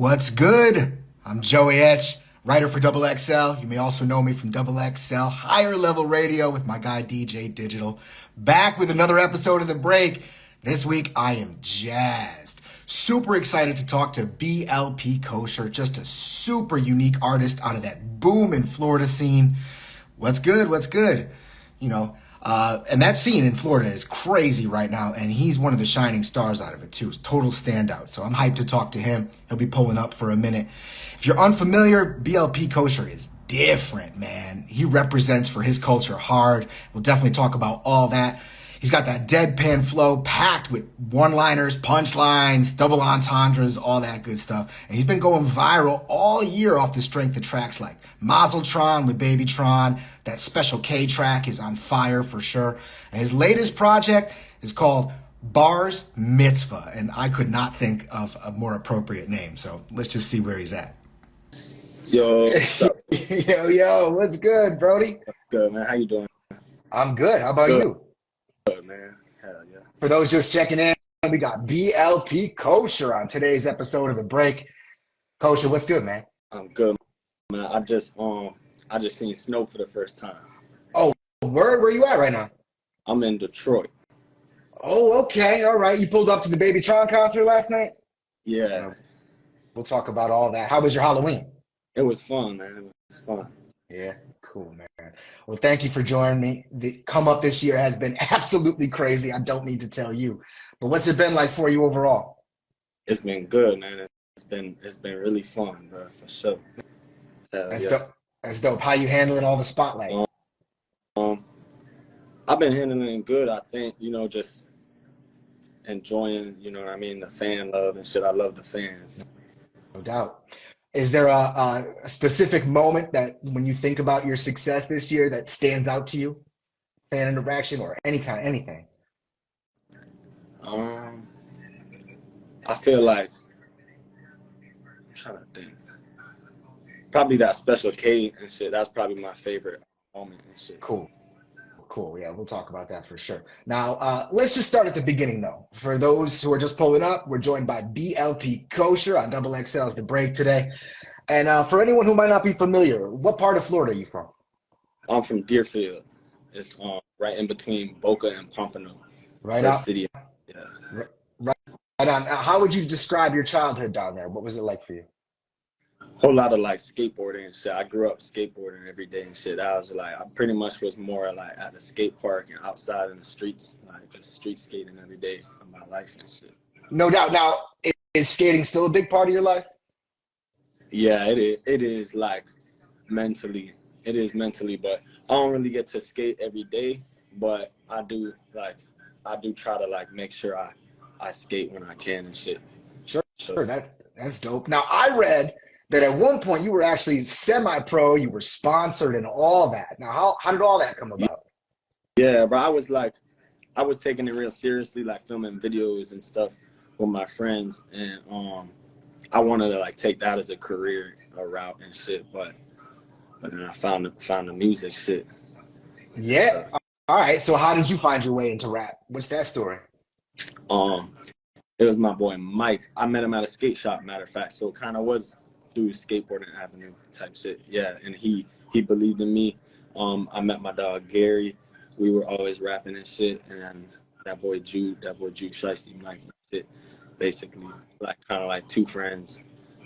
What's good? I'm Joey Etch, writer for Double XL. You may also know me from Double XL, higher level radio with my guy DJ Digital. Back with another episode of The Break. This week I am jazzed. Super excited to talk to BLP Kosher, just a super unique artist out of that booming Florida scene. What's good? What's good? And that scene in Florida is crazy right now, and he's one of the shining stars out of it too. It's total standout. So I'm hyped to talk to him. He'll be pulling up for a minute. If you're unfamiliar, BLP Kosher is different, man. He represents for his culture hard. We'll definitely talk about all that. He's got that deadpan flow packed with one-liners, punchlines, double entendres, all that good stuff. And he's been going viral all year off the strength of tracks like BLP with BabyTron. That Special K track is on fire for sure. And his latest project is called Bars Mitzvah. And I could not think of a more appropriate name. So let's just see where he's at. Yo, what's up? Yo, what's good, Brody? Good, man. How you doing? I'm good. How about you? Good, man. Hell yeah. For those just checking in, we got BLP Kosher on today's episode of The Break. Kosher, what's good, man? I'm good, man. I just seen snow for the first time. Oh, where you at right now? I'm in Detroit. Oh, okay. All right. You pulled up to the BabyTron concert last night? Yeah. We'll talk about all that. How was your Halloween? It was fun, man. It was fun. Yeah, cool, man. Well, thank you for joining me. The come up this year has been absolutely crazy. I don't need to tell you. But what's it been like for you overall? It's been good, man. It's been really fun, bro, for sure. That's dope. That's dope. How you handling all the spotlight? I've been handling it good. I think, just enjoying, the fan love and shit. I love the fans. No doubt. Is there a specific moment that when you think about your success this year that stands out to you? Fan interaction or anything? I feel like, I'm trying to think. Probably that Special K and shit. That's probably my favorite moment and shit. Cool. Yeah, we'll talk about that for sure. Now, let's just start at the beginning, though. For those who are just pulling up, we're joined by BLP Kosher on Double XL's The Break today. And for anyone who might not be familiar, what part of Florida are you from? I'm from Deerfield. It's right in between Boca and Pompano. Right out. City. Yeah. Right on. How would you describe your childhood down there? What was it like for you? Whole lot of like skateboarding and shit. I grew up skateboarding every day and shit. I pretty much was more like at the skate park and outside in the streets, like just street skating every day of my life and shit. No doubt. Now, is skating still a big part of your life? Yeah, it is. It is like mentally. It is mentally, but I don't really get to skate every day. But I do try to like make sure I skate when I can and shit. Sure. That's dope. Now, I read that at one point you were actually semi-pro, you were sponsored and all that. Now, how did all that come about? Yeah, bro, I was taking it real seriously, like filming videos and stuff with my friends, and I wanted to like take that as a career, a route and shit, but then I found the music shit. Yeah. All right. So how did you find your way into rap? What's that story? It was my boy Mike. I met him at a skate shop, matter of fact. So it kind of was through Skateboarding Avenue type shit. Yeah, and he believed in me. I met my dog Gary. We were always rapping and shit. And then that boy Jude Shiesty, Mike and shit. Basically, like kind of like two friends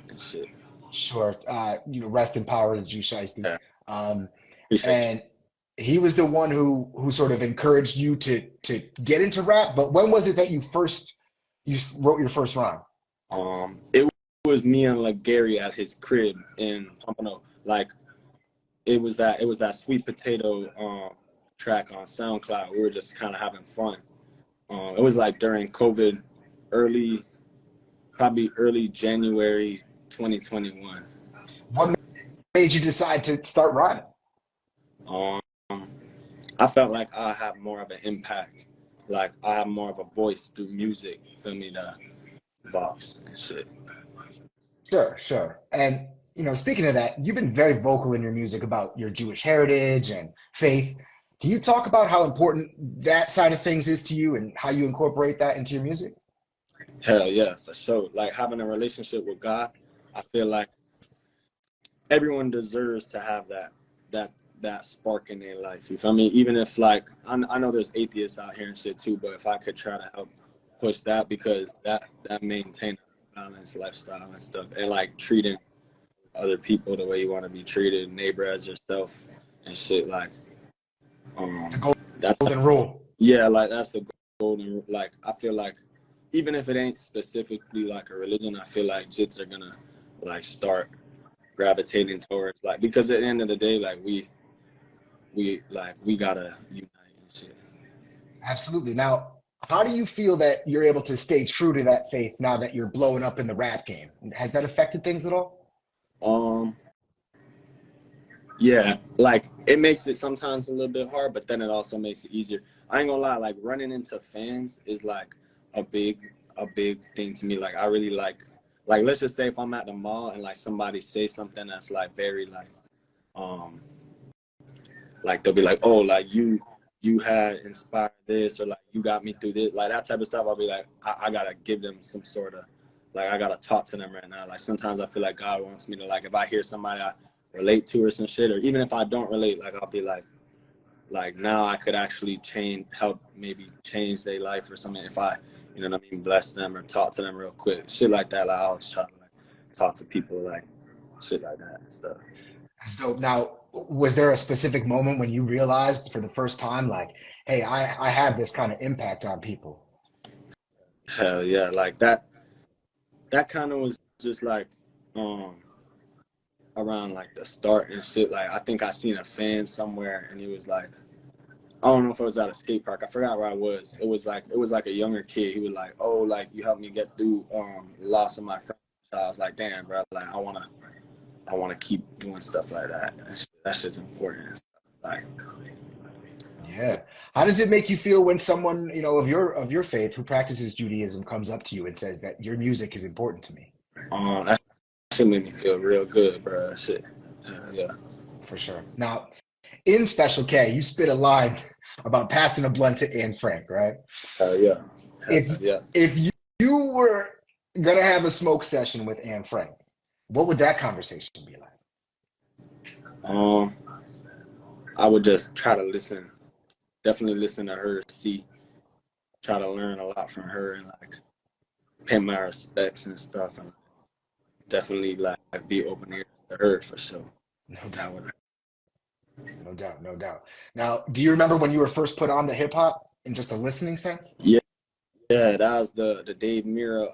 and shit. Sure. Rest in power to Jude Shiesty. Yeah. And he was the one who sort of encouraged you to get into rap. But when was it that you wrote your first rhyme? It was me and like Gary at his crib in Pompano. Like it was that Sweet Potato track on SoundCloud. We were just kind of having fun. It was like during COVID, probably early January 2021. What made you decide to start rhyming? I felt like I have more of an impact. Like I have more of a voice through music. You feel me? The Vox and shit. Sure. And, speaking of that, you've been very vocal in your music about your Jewish heritage and faith. Can you talk about how important that side of things is to you and how you incorporate that into your music? Hell yeah, for sure. Like having a relationship with God I feel like everyone deserves to have that spark in their life. You feel me? Even if like I know there's atheists out here and shit too, but if I could try to help push that, because that maintain a balanced lifestyle and stuff, and like treating other people the way you want to be treated, neighbor as yourself and shit, like The that's golden rule. yeah, like that's the golden, like I feel like even if it ain't specifically like a religion, I feel like jits are gonna like start gravitating towards, like, because at the end of the day, like we gotta unite and shit. Absolutely. Now, how do you feel that you're able to stay true to that faith now that you're blowing up in the rap game? Has that affected things at all? Um, yeah, like it makes it sometimes a little bit hard, but then it also makes it easier. I ain't gonna lie, like running into fans is like a big thing to me. Like I really like let's just say if I'm at the mall and like somebody say something that's like very um like they'll be like, oh, like you had inspired this, or like you got me through this, like that type of stuff. I'll be like, I gotta give them some sort of, like, I gotta talk to them right now. Like sometimes I feel like God wants me to, like, if I hear somebody I relate to or some shit, or even if I don't relate, like I'll be like now I could actually help maybe change their life or something if I, you know what I mean, bless them or talk to them real quick, shit like that. Like I'll try to like talk to people, like shit like that and stuff. That's dope. Now, was there a specific moment when you realized for the first time, like, hey, I have this kind of impact on people? Hell yeah, like that kind of was just like um around like the start and shit. Like I think I seen a fan somewhere and he was like, I don't know if it was at a skate park, I forgot where I was. It was like a younger kid. He was like, oh, like you helped me get through loss of my friend. So I was like, damn, bro, like I wanna keep doing stuff like that. That shit's important and stuff. Like Yeah. How does it make you feel when someone, of your faith who practices Judaism comes up to you and says that your music is important to me? that shit made me feel real good, bro. That shit. Yeah. For sure. Now, in Special K, you spit a line about passing a blunt to Anne Frank, right? Yeah. If Yeah. if you were gonna have a smoke session with Anne Frank, what would that conversation be like? Um, I would just try to listen, definitely listen to her, try to learn a lot from her, and like pay my respects and stuff, and definitely like be open ears to her for sure. No That doubt, would, no doubt, no doubt. Now, do you remember when you were first put on to hip hop in just a listening sense? yeah, yeah, that was the Dave Mira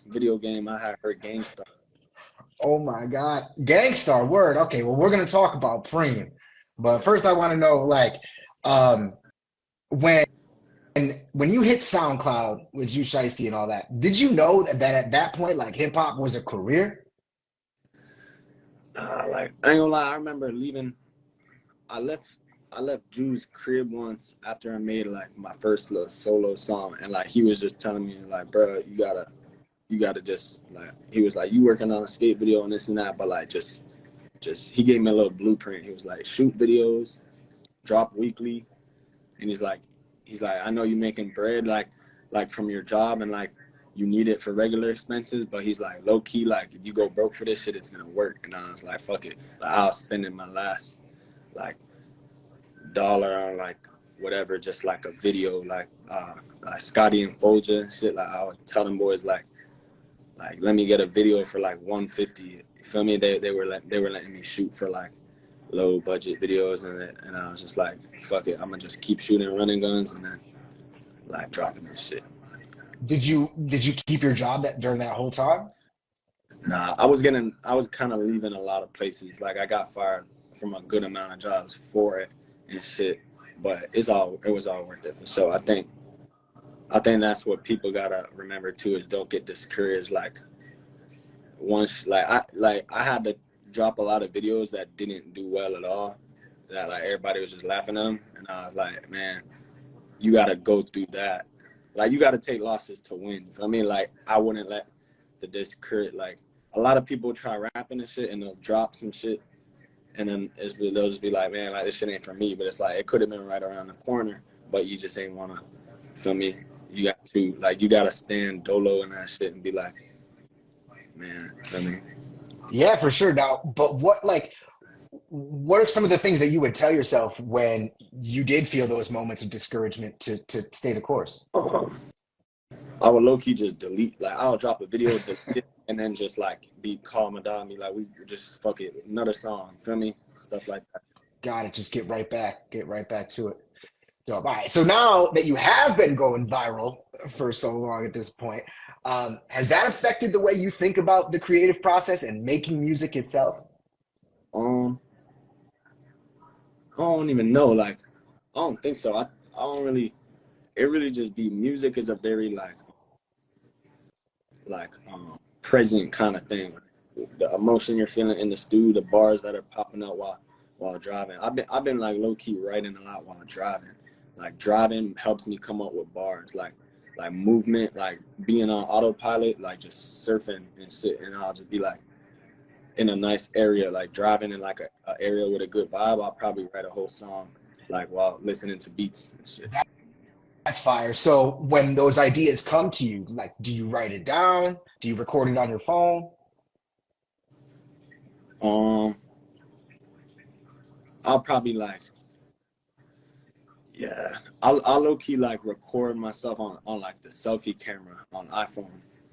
video game. I had her Gangstar. Oh my God. Gangstar word. Okay, well, we're gonna talk about Preem. But first I want to know, like, um, when when you hit SoundCloud with Juice Shiesty and all that, did you know that at that point, like hip hop was a career? Like I ain't gonna lie, I remember leaving. I left. I left Drew's crib once after I made like my first little solo song, and like he was just telling me like, bro, you gotta just like, he was like, you working on a skate video and this and that, but like just he gave me a little blueprint. He was like, shoot videos, drop weekly, and he's like, I know you making bread like from your job and like you need it for regular expenses, but he's like, low key, like if you go broke for this shit, it's gonna work. And I was like, fuck it, like I was spending my last like dollar on like whatever, just like a video, like Scotty and Folger and shit. Like I would tell them boys like let me get a video for like 150. You feel me? They were letting me shoot for like low budget videos, and I was just like, fuck it, I'm gonna just keep shooting running guns and then like dropping this shit. Did you keep your job during that whole time? Nah, I was kind of leaving a lot of places. Like I got fired from a good amount of jobs for it and shit, but it was all worth it for sure. I think that's what people gotta remember too, is don't get discouraged. Like once, like I had to drop a lot of videos that didn't do well at all, that like everybody was just laughing at them, and I was like, man, you gotta go through that. Like you gotta take losses to win. I mean, like I wouldn't let the discourage. Like a lot of people try rapping and shit, and they'll drop some shit, and then they'll just be like, man, like this shit ain't for me. But it's like it could have been right around the corner, but you just ain't wanna. Feel me? You got to, like, you gotta stand dolo in that shit and be like, man. I mean, Yeah, for sure. Now, but what are some of the things that you would tell yourself when you did feel those moments of discouragement to stay the course? I would low key just delete. Like, I'll drop a video, delete it, and then just like call my dog, me like, we just fuck it, another song. Feel me? Stuff like that. Got it. Just get right back to it. So, all right. So now that you have been going viral for so long at this point, has that affected the way you think about the creative process and making music itself? I don't even know. Like, I don't think so. I don't really. It really just be music is a very present kind of thing. The emotion you're feeling in the studio, the bars that are popping up while driving. I've been like low key writing a lot while driving. Like, driving helps me come up with bars. Like movement, like being on autopilot, like just surfing and shit. And I'll just be like in a nice area, like driving in like a area with a good vibe. I'll probably write a whole song like while listening to beats and shit. That's fire. So when those ideas come to you, like, do you write it down? Do you record it on your phone? Um, I'll probably I'll low key like record myself on like the selfie camera on iPhone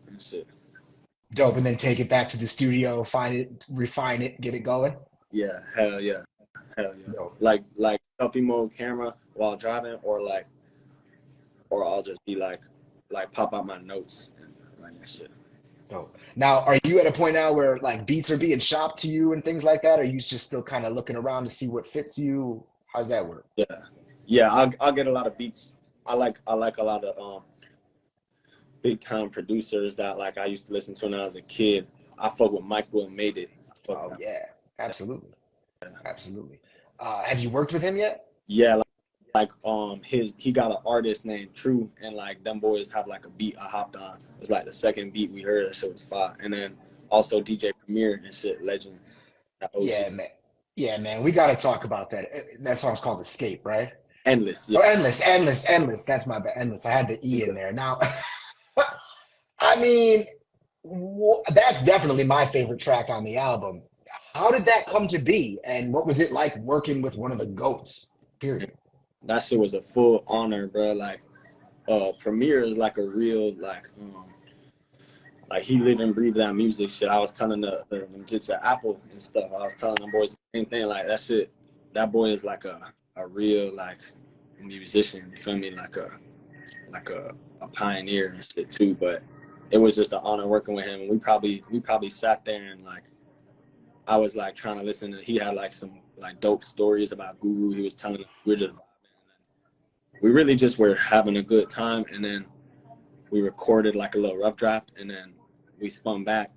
and shit. Dope. And then take it back to the studio, find it, refine it, get it going. Yeah, hell yeah, hell yeah. Dope. Like selfie mode camera while driving, or I'll just be like pop out my notes and write that shit. Dope. Now, are you at a point now where like beats are being shopped to you and things like that? Or are you just still kind of looking around to see what fits you? How's that work? Yeah. I'll get a lot of beats. I like a lot of big time producers that like I used to listen to when I was a kid. I fuck with Mike Will Made It. Oh yeah, absolutely, absolutely. Have you worked with him yet? Yeah, he got an artist named True, and like them boys have like a beat I hopped on. It's like the second beat we heard. That shit was fire. And then also DJ Premier and shit, legend. Yeah, man. Yeah, man. We got to talk about that. That song's called Escape, right? Endless. Yeah. Oh, Endless. That's my bad. Endless. I had the E in there. Now, I mean, that's definitely my favorite track on the album. How did that come to be? And what was it like working with one of the GOATs, period? That shit was a full honor, bro. Like, Premier is like a real, like he live and breathe that music shit. I was telling the kids at Apple and stuff, I was telling them boys the same thing. Like, that boy is like a real, like, musician, you feel me? Like a pioneer and shit too. But it was just an honor working with him. We probably sat there and like I was like trying to listen to, he had like some like dope stories about Guru. He was telling us, we're just vibing. We really just were having a good time, and then we recorded like a little rough draft, and then we spun back,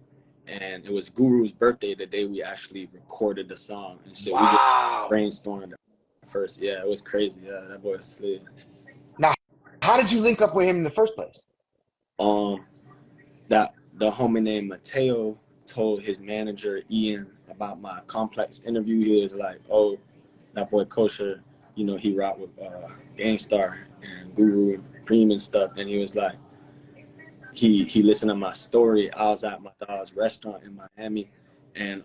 and it was Guru's birthday the day we actually recorded the song and shit. Wow. We just brainstormed first. Yeah, it was crazy. Yeah, that boy was slick. Now, how did you link up with him in the first place? That the homie named Mateo told his manager Ian about my Complex interview. He was like, "Oh, that boy Kosher, you know, he rocked with Gangstar and Guru and Preem and stuff." And he was like, he listened to my story. I was at my dog's restaurant in Miami, and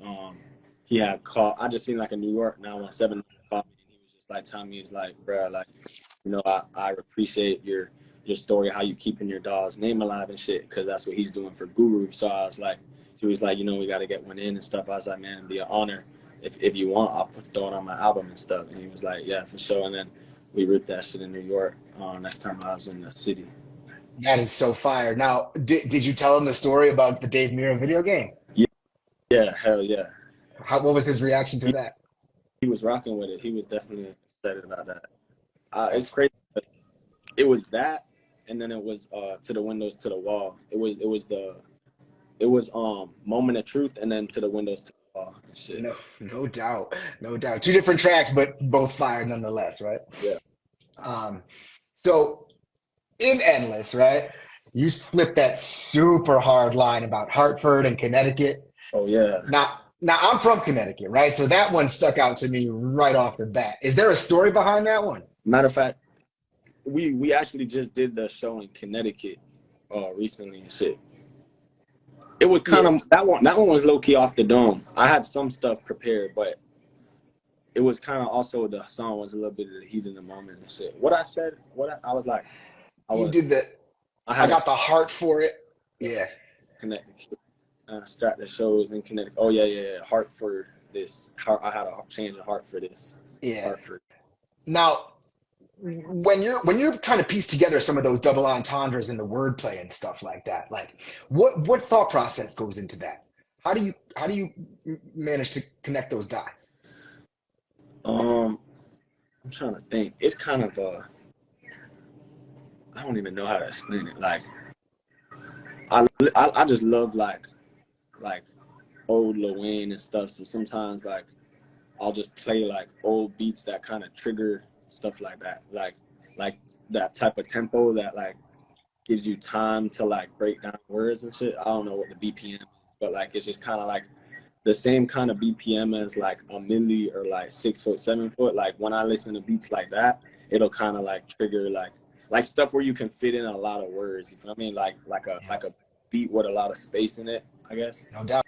he had called. I just seen like a New York 917 call me, and he was just like telling me, he's like, "Bro, like, you know, I appreciate your story, how you keeping your dog's name alive and shit, because that's what he's doing for Guru." So I was like, he was like, "You know, we got to get one in and stuff." I was like, "Man, it'd be an honor. If you want, I'll throw it on my album and stuff." And he was like, "Yeah, for sure." And then we ripped that shit in New York next time I was in the city. That is so fire. Now, did you tell him the story about the Dave Mirra video game? Yeah, hell yeah. What was his reaction to that? He was rocking with it. He was definitely excited about that. It's crazy. It was that, and then it was To the Windows to the Wall. It was Moment of Truth, and then To the Windows to the Wall and shit. No doubt. Two different tracks, but both fire nonetheless, right? Yeah. So in Endless, right? You flip that super hard line about Hartford and Connecticut. Oh yeah. Now I'm from Connecticut, right? So that one stuck out to me right off the bat. Is there a story behind that one? Matter of fact, we actually just did the show in Connecticut recently and shit. It was kind of that one was low key off the dome. I had some stuff prepared, but it was kind of also the song was a little bit of the heat in the moment and shit. What I said, I was like, You did the. I had got the heart for it. Yeah. Connected, start the shows and connect. Oh yeah. Heart for this. Heart. I had a change of heart for this. Yeah. Heart for. Now, when you're trying to piece together some of those double entendres and the wordplay and stuff like that, like what thought process goes into that? How do you manage to connect those dots? I'm trying to think. It's kind of I don't even know how to explain it. Like I just love like old Lil Wayne and stuff. So sometimes like I'll just play like old beats that kind of trigger stuff like that. Like that type of tempo that like gives you time to like break down words and shit. I don't know what the BPM is, but like it's just kind of like the same kind of BPM as like a milli or like 6 foot, 7 foot. Like when I listen to beats like that, it'll kind of like trigger like stuff where you can fit in a lot of words. You feel what I mean? Like a beat with a lot of space in it, I guess. No doubt.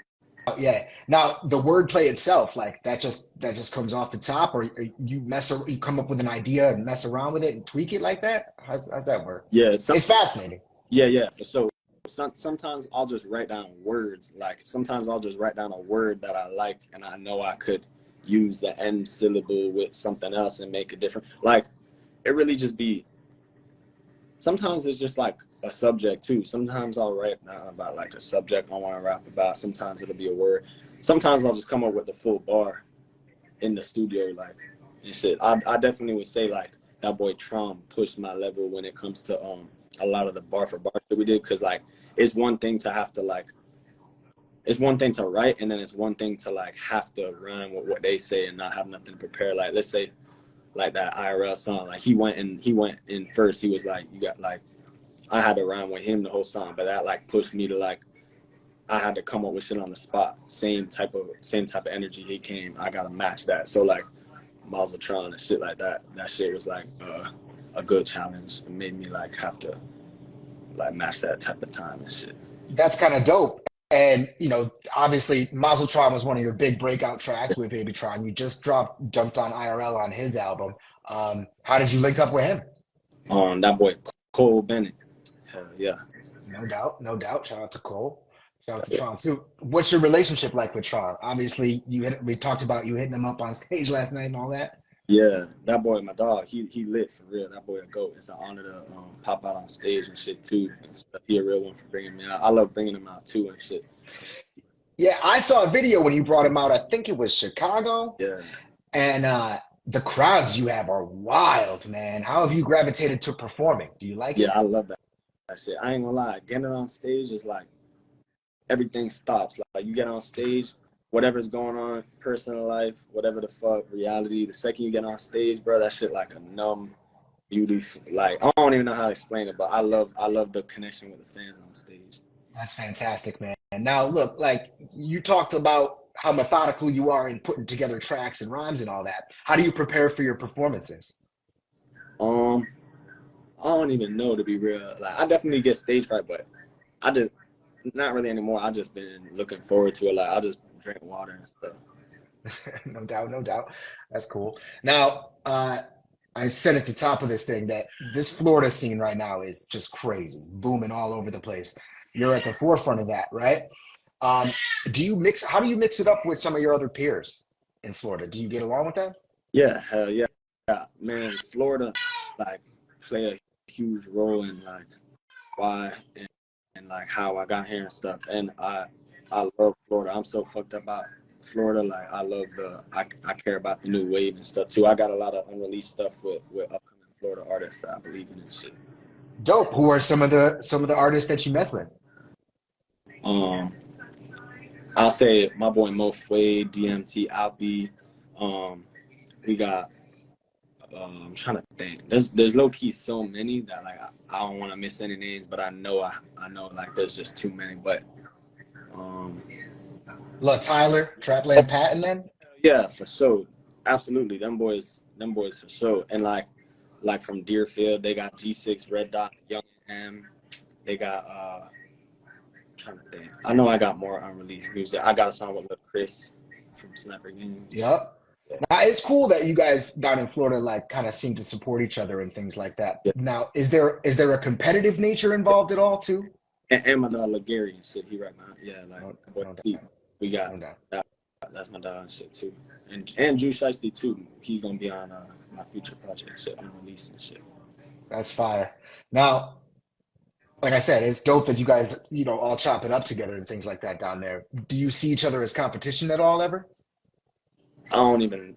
Yeah. Now the wordplay itself, like that just comes off the top, or you come up with an idea and mess around with it and tweak it like that. How's that work? Yeah, it's fascinating. Yeah, for sure. Sometimes I'll just write down words. Like sometimes I'll just write down a word that I like, and I know I could use the end syllable with something else and make it different. Like it really just be. Sometimes it's just like a subject too. Sometimes I'll write down about like a subject I want to rap about. Sometimes it'll be a word. Sometimes I'll just come up with the full bar in the studio, like and shit. I definitely would say like that boy Tron pushed my level when it comes to a lot of the bar for bar that we did, because like it's one thing to have to like it's one thing to write, and then it's one thing to like have to rhyme with what they say and not have nothing to prepare. Like let's say like that IRL song, like he went in first. He was like, you got like I had to rhyme with him the whole song, but that like pushed me to like I had to come up with shit on the spot. Same type of energy he came. I gotta match that. So like BabyTron and shit like that. That shit was like a good challenge. It made me like have to like match that type of time and shit. That's kind of dope. And obviously, BabyTron was one of your big breakout tracks with BabyTron. You just jumped on IRL on his album. How did you link up with him? That boy Cole Bennett. Hell yeah. No doubt. Shout out to Cole. Shout out to Tron too. What's your relationship like with Tron? Obviously, we talked about you hitting him up on stage last night and all that. Yeah, that boy, my dog, he lit for real. That boy a goat. It's an honor to pop out on stage and shit too. And stuff. He a real one for bringing me out. I love bringing him out too and shit. Yeah, I saw a video when you brought him out. I think it was Chicago. Yeah. And the crowds you have are wild, man. How have you gravitated to performing? Do you like it? Yeah, I love that shit. I ain't gonna lie. Getting on stage is like everything stops. Like you get on stage, whatever's going on, personal life, whatever the fuck, reality. The second you get on stage, bro, that shit like a numb beauty. Like I don't even know how to explain it, but I love the connection with the fans on stage. That's fantastic, man. Now look, like you talked about how methodical you are in putting together tracks and rhymes and all that. How do you prepare for your performances? I don't even know, to be real. Like I definitely get stage fright, but I just not really anymore. I just been looking forward to it. Like I just drink water and stuff. No doubt. That's cool. Now, I said at the top of this thing that this Florida scene right now is just crazy, booming all over the place. You're at the forefront of that, right? How do you mix it up with some of your other peers in Florida? Do you get along with them? Yeah, hell yeah. Man, Florida like play a huge role in like why and like how I got here and stuff. And I love Florida. I'm so fucked up about Florida. Like I love I care about the new wave and stuff too. I got a lot of unreleased stuff with upcoming Florida artists that I believe in and shit. Dope. Who are some of the artists that you mess with? I'll say my boy Mo Fway, DMT, Alpi. We got I'm trying to think. There's low key so many that like I don't want to miss any names, but I know like there's just too many. But Tyler, Trapland Pat and them? Yeah, for sure. Absolutely. Them boys for sure. And like from Deerfield, they got G6, Red Dot, Young M. They got trying to think. I know I got more unreleased music. I got a song with Lil Chris from Sniper Games. Yep. Yeah. Now, it's cool that you guys down in Florida like kind of seem to support each other and things like that. Yeah. Now, is there a competitive nature involved at all too? And my dog Legary and shit, he right now. Yeah, like No we got doubt. that's my dog and shit too. And Drew Shiesty too. He's gonna be on my future project shit, unreleased and shit. That's fire. Now, like I said, it's dope that you guys, all chop it up together and things like that down there. Do you see each other as competition at all ever? I don't even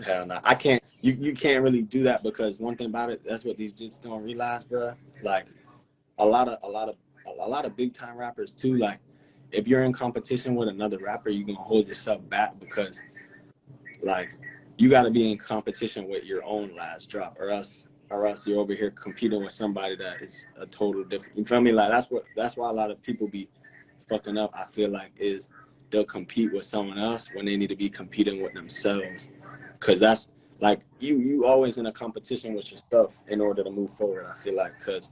hell nah. I can't. You can't really do that because one thing about it, that's what these dudes don't realize, bro. Like a lot of big time rappers too. Like if you're in competition with another rapper, you're gonna hold yourself back because like you got to be in competition with your own last drop, or else you're over here competing with somebody that is a total different. You feel me? Like that's why a lot of people be fucking up. I feel like is they'll compete with someone else when they need to be competing with themselves, because that's like you always in a competition with yourself in order to move forward. I feel like because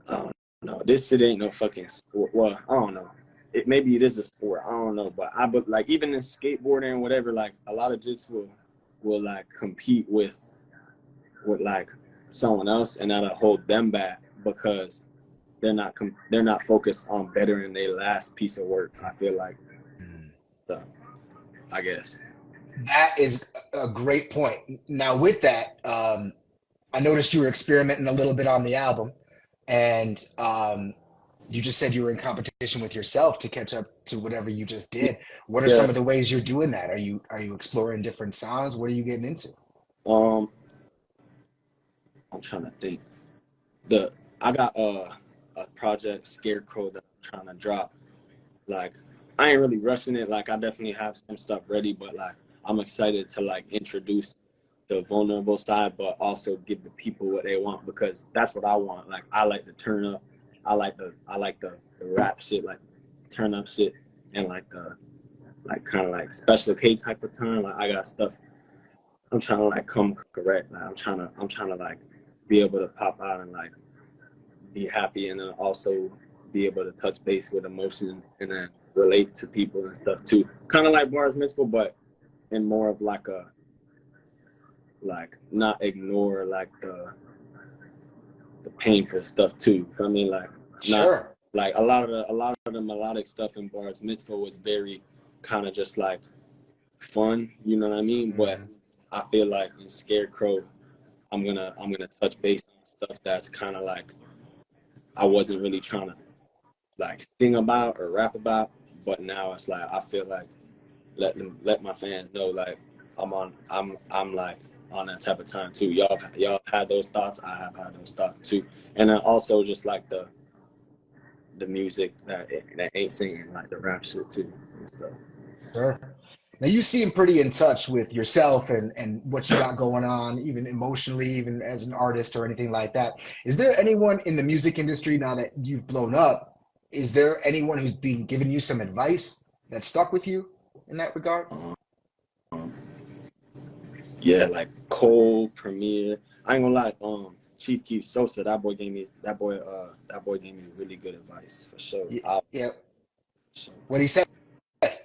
I don't know, this shit ain't no fucking sport. Well, I don't know. Maybe it is a sport. I don't know, but like even in skateboarding and whatever, like a lot of jits will like compete with like someone else, and that'll hold them back because they're not focused on bettering their last piece of work. I feel like, so I guess That is a great point. Now, with that, I noticed you were experimenting a little bit on the album, and you just said you were in competition with yourself to catch up to whatever you just did. What are some of the ways you're doing that? Are you exploring different sounds? What are you getting into? I'm trying to think. I got a project Scarecrow that I'm trying to drop. Like I ain't really rushing it. Like I definitely have some stuff ready, but like I'm excited to like introduce the vulnerable side, but also give the people what they want, because that's what I want. Like I like to turn up. I like the rap shit, like turn up shit, and like the like kind of like special K type of time. Like I got stuff. I'm trying to like come correct. Like I'm trying to like be able to pop out and like be happy, and then also be able to touch base with emotion and then relate to people and stuff too. Kind of like Bars Mitzvah, but in more of like a like not ignore like the painful stuff too. I mean, like not like a lot of the melodic stuff in Bars Mitzvah was very kind of just like fun, you know what I mean? But I feel like in Scarecrow, I'm gonna touch base on stuff that's kind of like I wasn't really trying to like sing about or rap about, but now it's like I feel like let my fans know like I'm like on that type of time too. Y'all had those thoughts, I have had those thoughts too, and then also just like the music that ain't singing, like the rap shit too and stuff. Sure. Now you seem pretty in touch with yourself and what you got going on, even emotionally, even as an artist or anything like that. Is there anyone in the music industry now that you've blown up? Is there anyone who's been giving you some advice that stuck with you in that regard? Yeah, like Cole, Premier. I ain't gonna lie. Chief Keef Sosa, that boy gave me really good advice for sure. Yeah. What he said?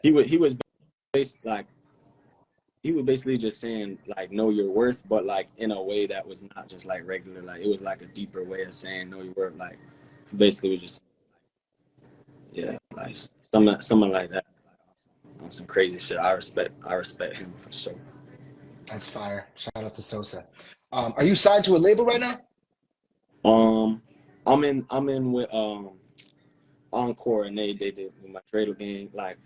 He was basically just saying like know your worth, but like in a way that was not just like regular. Like it was like a deeper way of saying know your worth. Like basically was just like someone like that on some crazy shit. I respect him for sure. That's fire. Shout out to Sosa. Are you signed to a label right now? I'm in with Encore, and they did with my Dreidel gang like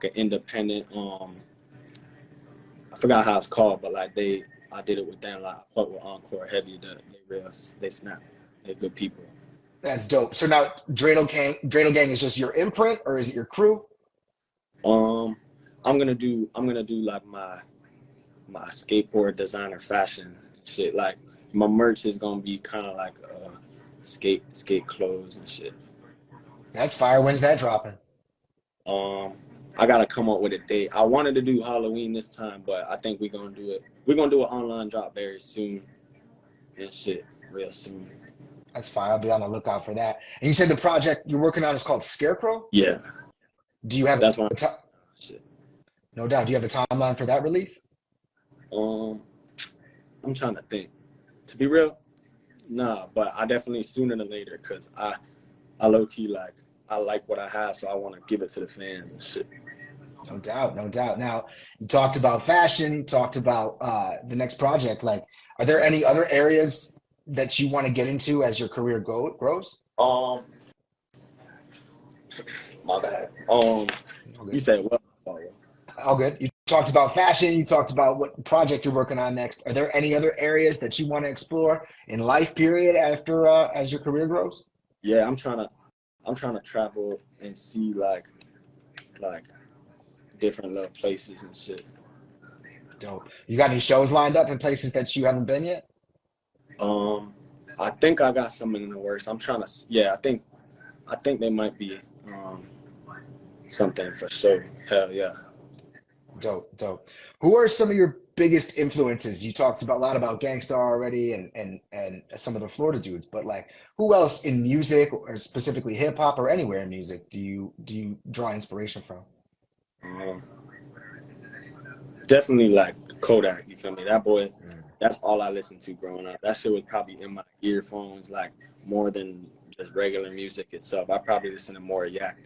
an independent I forgot how it's called, but like I did it with them. Like I fuck with Encore heavy. They snap. They're good people. That's dope. So now Dreidel Gang is just your imprint, or is it your crew? I'm gonna do like my skateboard designer fashion shit. Like my merch is gonna be kind of like skate clothes and shit. That's fire. When's that dropping? I gotta come up with a date. I wanted to do Halloween this time, but I think we're gonna do it. We're gonna do an online drop very soon and shit, real soon. That's fine. I'll be on the lookout for that. And you said the project you're working on is called Scarecrow? Yeah, Do you have that's one. a ti- Shit. no doubt. Do you have a timeline for that release? Um, I'm trying to think. To be real, nah, but I definitely sooner than later because I low key like I like what I have, so I want to give it to the fans and shit. No doubt, no doubt. Now, you talked about fashion, you talked about the next project. Like, are there any other areas that you want to get into as your career grows? Um, my bad. All You good. said what? Oh, All good. You talked about fashion, you talked about what project you're working on next. Are there any other areas that you want to explore in life period after as your career grows? yeah, I'm trying to travel and see like different little places and shit. Dope. You got any shows lined up in places that you haven't been yet? Um, I think I got something in the works. I'm trying to. Yeah, I think they might be something for sure. Hell yeah. Dope, dope. Who are some of your biggest influences? You talked about a lot about Gangstar already and some of the Florida dudes, but like who else in music or specifically hip hop or anywhere in music do you draw inspiration from? Um, Definitely like Kodak. You feel me? That boy. That's all I listened to growing up. That shit was probably in my earphones, like more than just regular music itself. I probably listen to more Yak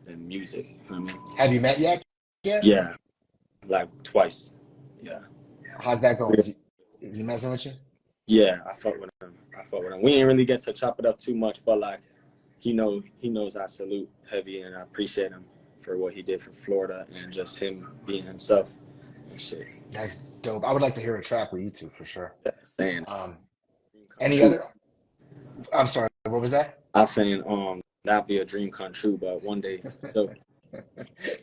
than music. You know what I mean? Have you met Yak yet? Yeah, like twice. Yeah. How's that going? Is he messing with you? Yeah, I fuck with him. I fuck with him. We didn't really get to chop it up too much, but like he knows I salute heavy and I appreciate him for what he did for Florida and just him being himself and shit. That's dope. I would like to hear a track with you two for sure. Saying Um, dream come any true. other? I'm sorry. What was that? I'm saying that'd be a dream come true, but one day. So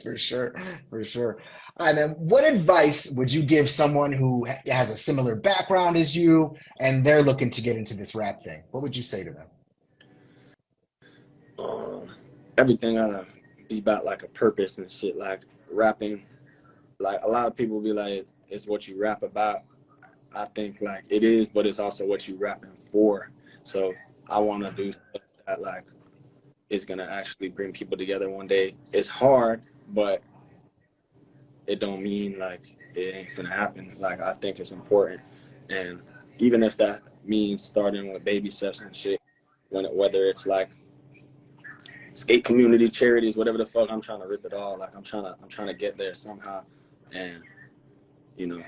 For sure, for sure. All right, man. What advice would you give someone who has a similar background as you and they're looking to get into this rap thing? What would you say to them? um, everything gotta be about like a purpose and shit. Like rapping, like a lot of people be like, it's what you rap about. I think like it is, but it's also what you rapping for. So I want to do stuff that like is gonna actually bring people together one day. It's hard, but it don't mean like it ain't gonna happen. Like I think it's important, and even if that means starting with baby steps and shit, whether it's like skate community charities, whatever the fuck, I'm trying to rip it all. Like I'm trying to get there somehow, and you know,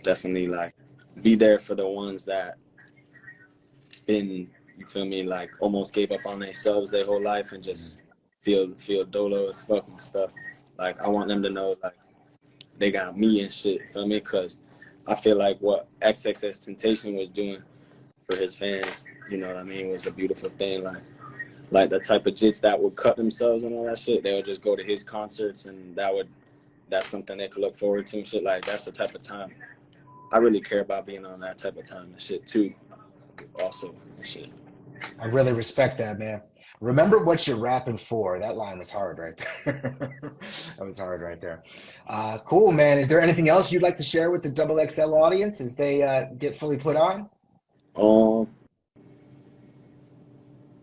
definitely like be there for the ones that been, you feel me, like almost gave up on themselves their whole life and just feel dolo as fuck and stuff. Like I want them to know like they got me and shit, feel me? Cause I feel like what XXX was doing for his fans, you know what I mean, was a beautiful thing. Like the type of jits that would cut themselves and all that shit, they would just go to his concerts and that's something they could look forward to and shit. Like that's the type of time I really care about, being on that type of time and shit too, also and shit. I really respect that, man. Remember what you're rapping for. That line was hard right there. That was hard right there. Cool, man. Is there anything else you'd like to share with the Double XL audience as they get fully put on? Um,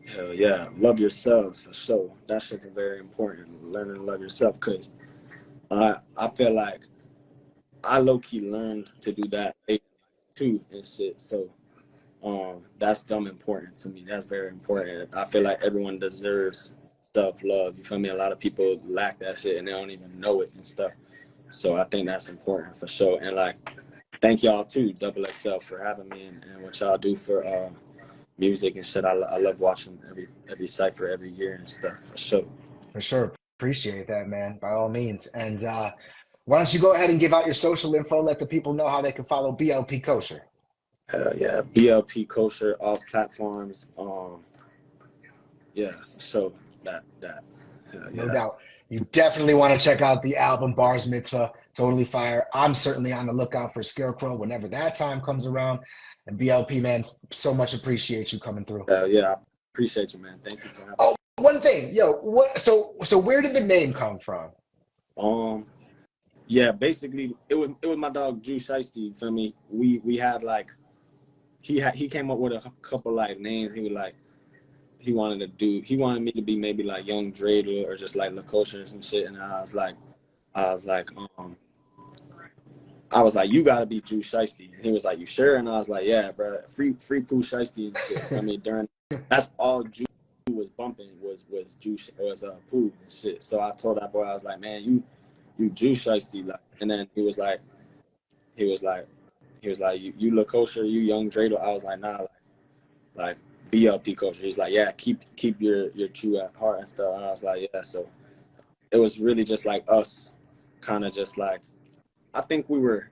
Hell yeah, love yourselves for sure. That shit's very important. Learning to love yourself, because I feel like I low key learned to do that too and shit. So that's dumb important to me. That's very important. I feel like everyone deserves self love. You feel me? A lot of people lack that shit and they don't even know it and stuff. So I think that's important for sure. And like, thank y'all too, Double XL, for having me and what y'all do for music and shit. I love watching every cipher every year and stuff for sure. For sure. Appreciate that, man, by all means. And why don't you go ahead and give out your social info, let the people know how they can follow BLP Kosher. Hell yeah, BLP Kosher, all platforms. Yeah, for sure. That. Hell No yeah. doubt. You definitely want to check out the album Bars Mitzvah. Totally fire. I'm certainly on the lookout for Scarecrow whenever that time comes around. And BLP, man, so much appreciate you coming through. Hell yeah, I appreciate you, man. Thank you for having Oh, one thing, yo, what? So where did the name come from? me. Yeah, basically it was my dog Drew Shiesty. You feel me? We had like he came up with a couple like names. He was like, he wanted me to be maybe like Young Dreidel or just like Kosher and some shit. And I was like, you gotta be Drew Shiesty. And he was like, you sure? And I was like, yeah, bro, free Pooh Shiesty and shit. I mean, that's all Drew was bumping was Pooh and shit. So I told that boy, I was like, man, you Drew Shiesty, like. And then he was like, you Kosher, you Young Dreidel. I was like, nah, like BLP Kosher. He's like, yeah, keep your true at heart and stuff. And I was like, yeah. So it was really just like us, kind of just like, I think we were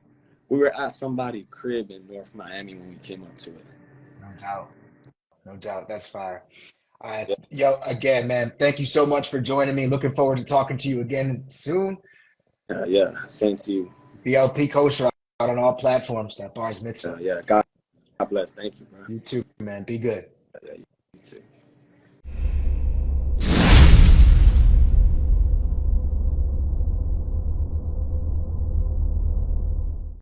at somebody's crib in North Miami when we came up to it. No doubt. That's fire. All right. Yeah. Yo, again, man, thank you so much for joining me. Looking forward to talking to you again soon. Yeah, same to you. BLP Kosher out on all platforms. That bar's Mitzvah. Yeah, God bless. Thank you, bro. You too, man. Be good. Yeah.